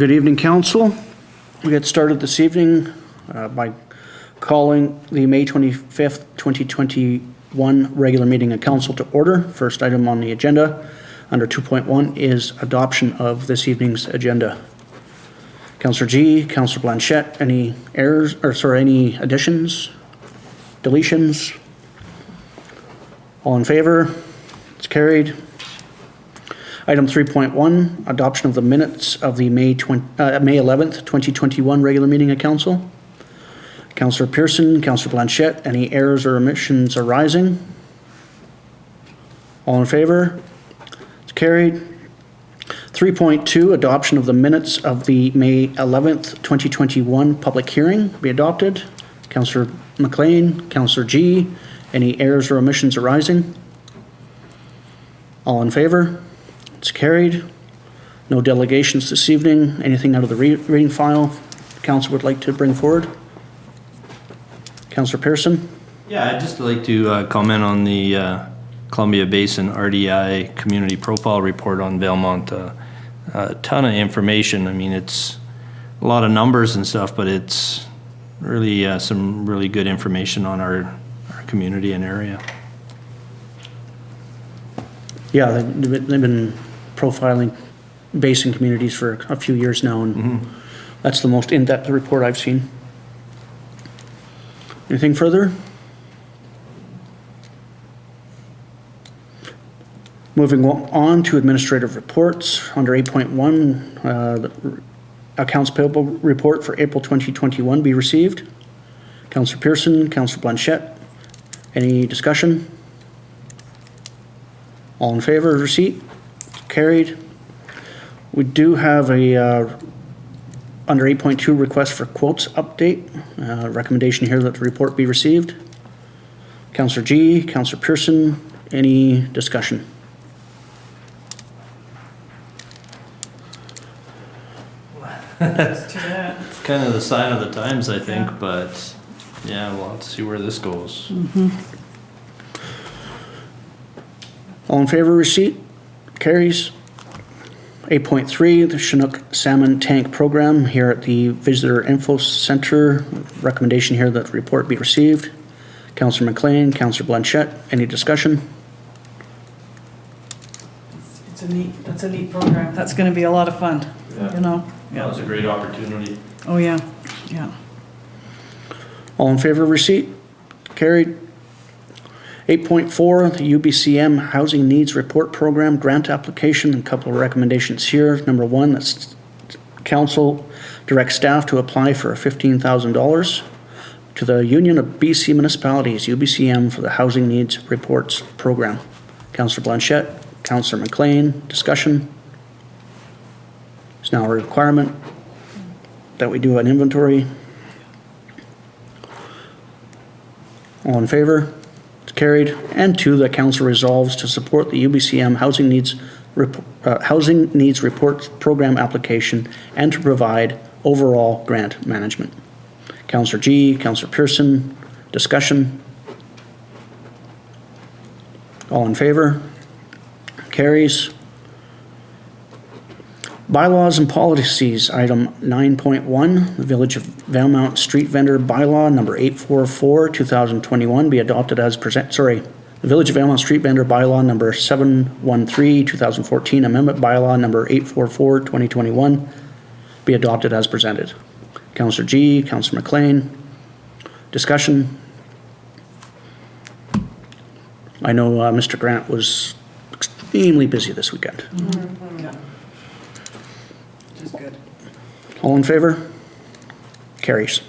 Good evening, Council. We get started this evening by calling the May 25th, 2021 regular meeting of Council to order. First item on the agenda under 2.1 is adoption of this evening's agenda. Councillor G, Councillor Blanchette, any errors, or sorry, any additions, deletions? All in favor? It's carried. Item 3.1, adoption of the minutes of the May 11th, 2021 regular meeting of Council. Councillor Pearson, Councillor Blanchette, any errors or omissions arising? All in favor? It's carried. 3.2, adoption of the minutes of the May 11th, 2021 public hearing be adopted. Councillor MacLean, Councillor G, any errors or omissions arising? All in favor? It's carried. No delegations this evening. Anything out of the reading file Council would like to bring forward? Councillor Pearson? Yeah, I'd just like to comment on the Columbia Basin RDI Community Profile Report on Valemount. A ton of information. I mean, it's a lot of numbers and stuff, but it's really some really good information on our community and area. Yeah, they've been profiling basin communities for a few years now, and that's the most in-depth report I've seen. Anything further? Moving on to administrative reports. Under 8.1, the accounts payable report for April 2021 be received. Councillor Pearson, Councillor Blanchette, any discussion? All in favor of receipt? Carried. We do have a, under 8.2, request for quotes update. Recommendation here that the report be received. Councillor G, Councillor Pearson, any discussion? It's kind of the sign of the times, I think, but yeah, we'll have to see where this goes. All in favor of receipt? Carries. 8.3, the Chinook Salmon Tank Program here at the Visitor Info Center. Recommendation here that the report be received. Councillor MacLean, Councillor Blanchette, any discussion? That's a neat program. That's going to be a lot of fun, Yeah. you know? That was a great opportunity. Oh, yeah, yeah. All in favor of receipt? Carried. 8.4, the UBCM Housing Needs Report Program Grant Application. A couple of recommendations here. Number one, that's Council direct staff to apply for $15,000 to the Union of BC Municipalities, UBCM, for the Housing Needs Reports Program. Councillor Blanchette, Councillor MacLean, discussion. It's now a requirement that we do an inventory. All in favor? It's carried. And two, that Council resolves to support the UBCM Housing Needs Report Program application and to provide overall grant management. Councillor G, Councillor Pearson, discussion. All in favor? Carries. Bylaws and policies, item 9.1, the Village of Valemount Street Vendor Bylaw number 844, 2021 be adopted as present, the Village of Valemount Street Vendor Bylaw number 713, 2014, Amendment Bylaw number 844, 2021 be adopted as presented. Councillor G, Councillor MacLean, discussion. I know Mr. Grant was extremely busy this weekend. Yeah. Which is good. All in favor? Carries.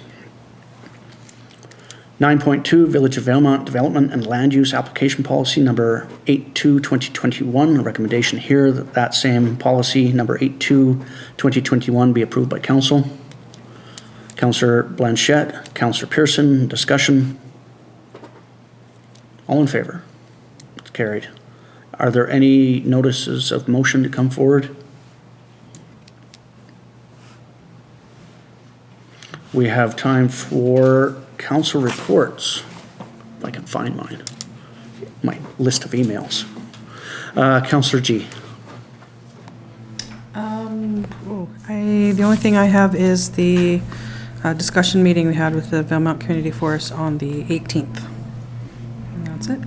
9.2, Village of Valemount Development and Land Use Application Policy number 82-2021. A recommendation here that that same policy number 82-2021 be approved by Council. Councillor Blanchette, Councillor Pearson, discussion. All in favor? It's carried. Are there any notices of motion to come forward? We have time for council reports, if I can find my list of emails. Councillor G. The only thing I have is the discussion meeting we had with the Valemount Community Forest on the 18th. And that's it.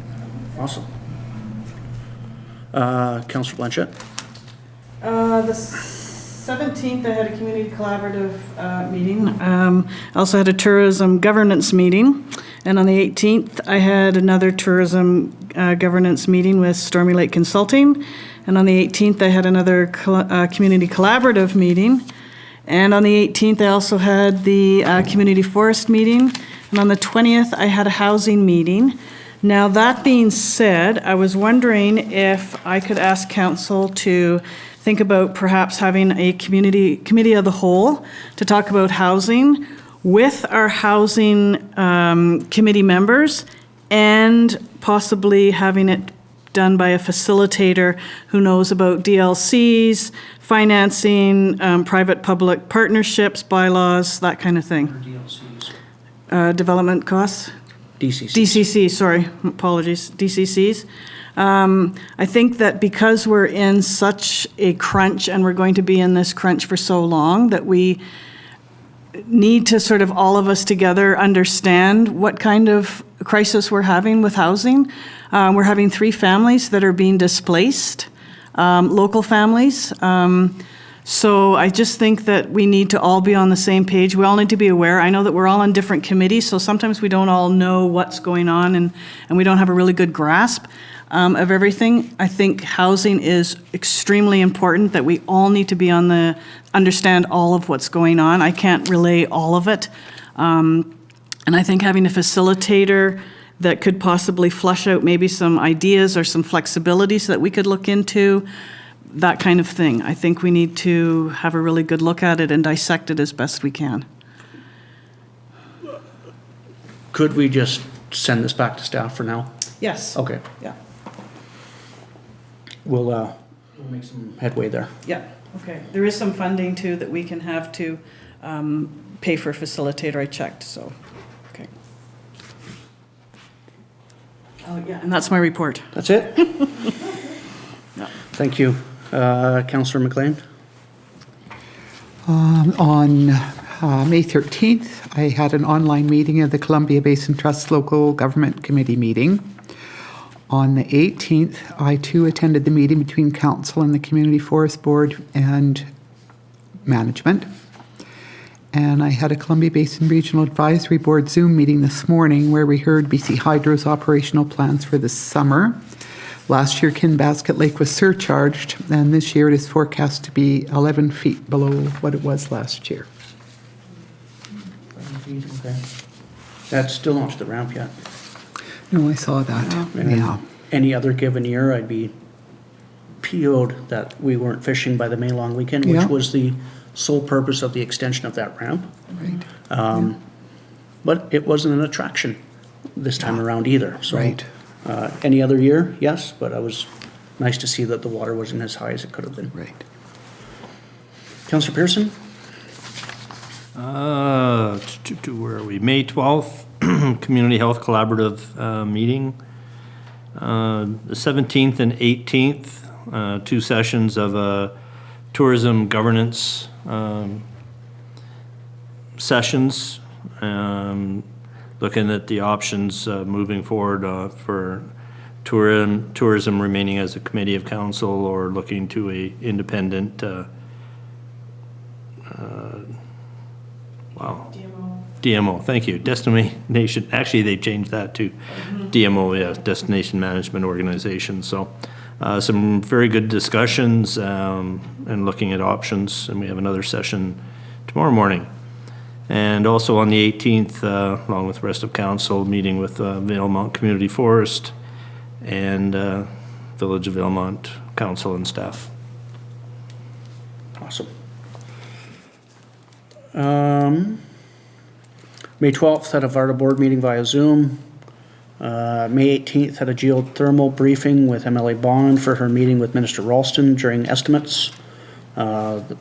Awesome. Councillor Blanchette? The 17th, I had a community collaborative meeting. I also had a tourism governance meeting. And on the 18th, I had another tourism governance meeting with Stormy Lake Consulting. And on the 18th, I had another community collaborative meeting. And on the 18th, I also had the community forest meeting. And on the 20th, I had a housing meeting. Now, that being said, I was wondering if I could ask council to think about perhaps having a committee of the whole to talk about housing with our housing committee members, and possibly having it done by a facilitator who knows about DLCs, financing, private-public partnerships, bylaws, that kind of thing. Development costs? DCC, sorry, apologies, DCCs. I think that because we're in such a crunch, and we're going to be in this crunch for so long, that we need to sort of all of us together understand what kind of crisis we're having with housing. We're having 3 families that are being displaced, local families. So I just think that we need to all be on the same page. We all need to be aware. I know that we're all on different committees, so sometimes we don't all know what's going on, and we don't have a really good grasp of everything. I think housing is extremely important, that we all need to be understand all of what's going on. I can't relay all of it. And I think having a facilitator that could possibly flush out maybe some ideas or some flexibilities that we could look into, that kind of thing. I think we need to have a really good look at it and dissect it as best we can. Could we just send this back to staff for now? Yes. Okay. Yeah. We'll make some headway there. Yeah. Okay. There is some funding too that we can have to pay for a facilitator. I checked. So, okay. Oh yeah, and that's my report. That's it? Yeah. Thank you. Councillor MacLean? On May 13th, I had an online meeting of the Columbia Basin Trust Local Government Committee meeting. On the 18th, I too attended the meeting between Council and the Community Forest Board and management. And I had a Columbia Basin Regional Advisory Board Zoom meeting this morning where we heard BC Hydro's operational plans for the summer. Last year, Kinbasket Lake was surcharged, and this year it is forecast to be 11 feet below what it was last year. Okay. That's still not to the ramp yet. No, I saw that. And Yeah. Any other given year, I'd be PO'd that we weren't fishing by the May long weekend, which Yeah. was the sole purpose of the extension of that ramp. Right. But it wasn't an attraction this time around either. So, Right. any other year, yes, but it was nice to see that the water wasn't as high as it could have been. Right. Councillor Pearson? Where are we? May 12th, Community Health Collaborative meeting. The 17th and 18th, 2 sessions of tourism governance sessions, looking at the options moving forward for tourism remaining as a committee of council, or looking to a independent DMO, thank you, destination, actually they changed that to DMO, yeah, Destination Management Organization. So some very good discussions and looking at options, and we have another session tomorrow morning. And also on the 18th, along with the rest of council, meeting with Valemount Community Forest and Village of Valemount Council and staff. Awesome. May 12th had a VARTA board meeting via Zoom. May 18th had a geothermal briefing with MLA Bond for her meeting with Minister Ralston during estimates. The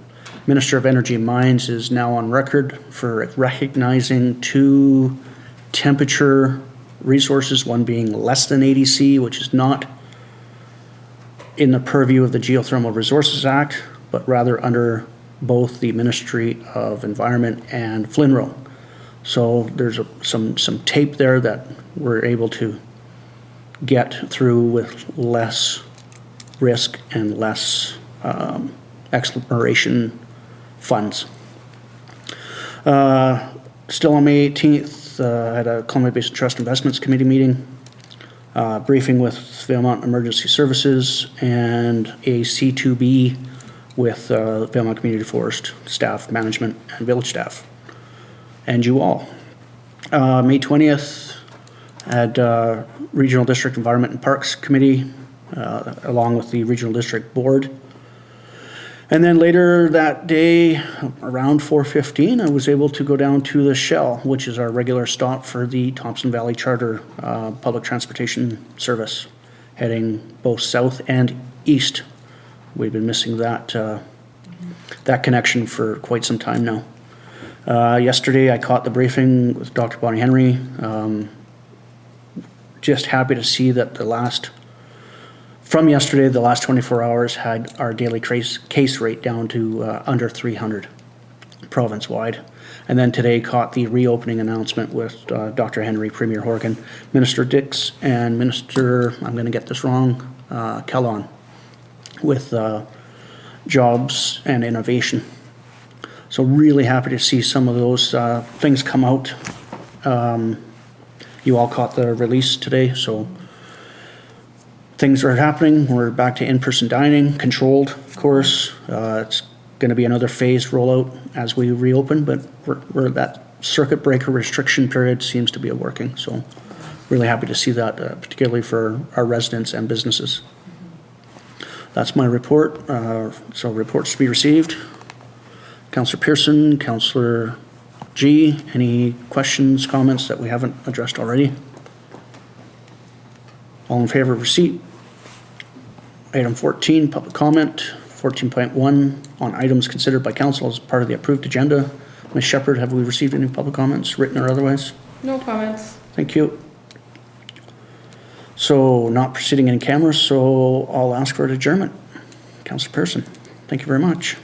Minister of Energy and Mines is now on record for recognizing 2 temperature resources, one being less than 80 C, which is not in the purview of the Geothermal Resources Act, but rather under both the Ministry of Environment and FLNRO. So there's some tape there that we're able to get through with less risk and less exploration funds. Still on May 18th, I had a Columbia Basin Trust Investments Committee meeting, briefing with Valemount Emergency Services, and a C2B with Valemount Community Forest staff, management, and village staff, and you all. May 20th, I had Regional District Environment and Parks Committee, along with the Regional District Board. And then later that day, around 4:15, I was able to go down to the Shell, which is our regular stop for the Thompson Valley Charter public transportation service, heading both south and east. We've been missing that connection for quite some time now. Yesterday, I caught the briefing with Dr. Bonnie Henry. Just happy to see that from yesterday, the last 24 hours had our daily case rate down to under 300 province-wide. And then today caught the reopening announcement with Dr. Henry, Premier Horgan, Minister Dix, and Minister, I'm going to get this wrong, Kellon, with jobs and innovation. So really happy to see some of those things come out. You all caught the release today, so things are happening. We're back to in-person dining, controlled, of course. It's going to be another phased rollout as we reopen, but we're that circuit breaker restriction period seems to be working. So really happy to see that, particularly for our residents and businesses. That's my report. So reports to be received. Councillor Pearson, Councillor G, any questions, comments that we haven't addressed already? All in favor of receipt? Item 14, public comment. 14.1 on items considered by council as part of the approved agenda. Ms. Shepherd, have we received any public comments, written or otherwise? No comments. Thank you. So not proceeding in camera, so I'll ask for an adjournment. Councillor Pearson, thank you very much.